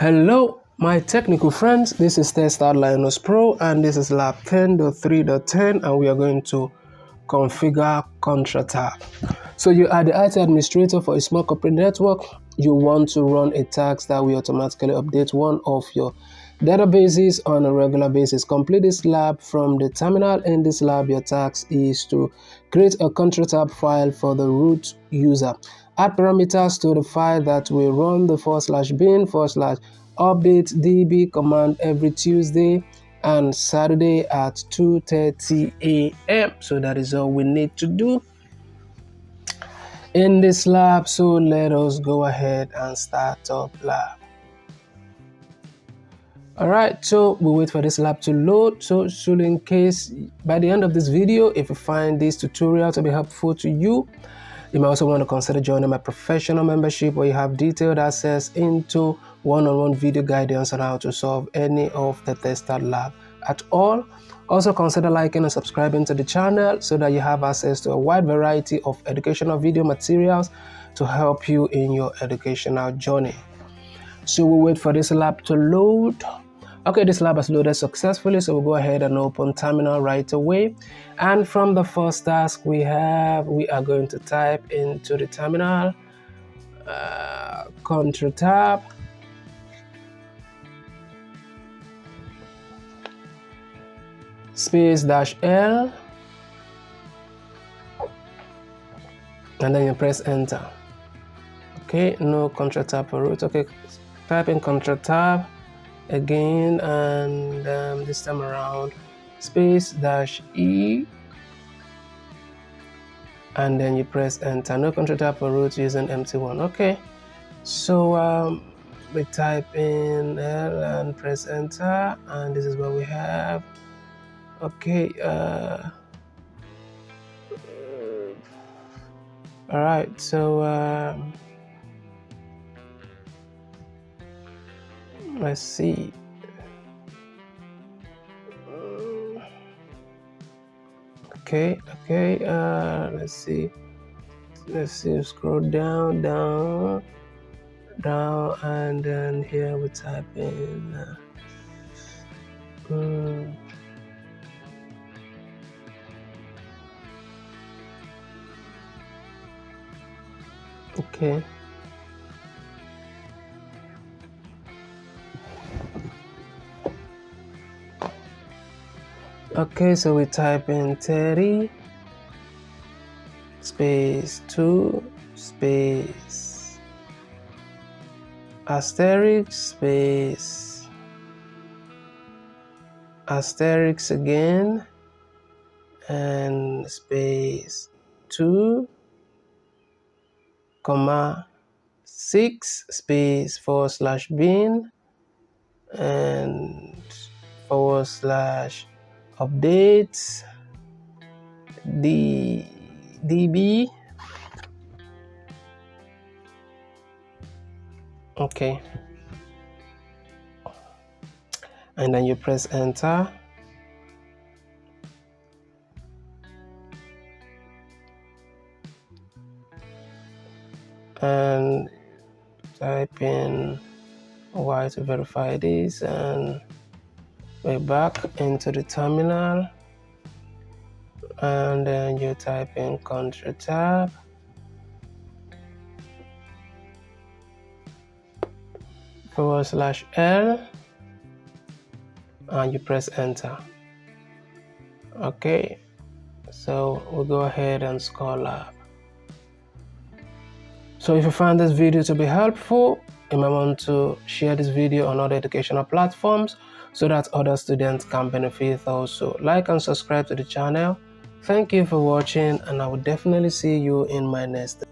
Hello, my technical friends. This is TestOut Linus Pro, and this is lab 10.3.10, and we are going to configure Crontab. So you are the IT administrator for a small corporate network. You want to run a task that will automatically update one of your databases on a regular basis. Complete this lab from the terminal. In this lab, your task is to create a Crontab file for the root user. Add parameters to the file that will run the /bin/update db command every Tuesday and Saturday at 2:30 a.m. So that is all we need to do in this lab. So let us go ahead and start up lab. Alright, so we wait for this lab to load. So in case by the end of this video, if you find this tutorial to be helpful to you, you might also want to consider joining my professional membership, where you have detailed access into one-on-one video guidance on how to solve any of the TestOut lab at all. Also consider liking and subscribing to the channel so that you have access to a wide variety of educational video materials to help you in your educational journey. So we'll wait for this lab to load. Okay, this lab has loaded successfully, so we'll go ahead and open terminal right away. And from the first task we are going to type into the terminal Crontab --L, and then you press enter. Okay, no Crontab for root. Okay, type in Crontab again, and this time around --E, and then you press enter. No Crontab for root using empty one. Okay, so we type in L and press enter, and this is what we have. Okay, all right, so let's see. Okay, let's see, scroll down, and then here we type in okay. Okay, so we type in 30 --2 asterisk again, and --2, 6 /bin and /update db. Okay, and then you press enter, and type in Y to verify this, and we're back into the terminal, and then you type in Crontab /L, and you press enter. Okay, so we'll go ahead and score lab. So if you find this video to be helpful, you might want to share this video on other educational platforms so that other students can benefit also. Like and subscribe to the channel. Thank you for watching, and I will definitely see you in my next video.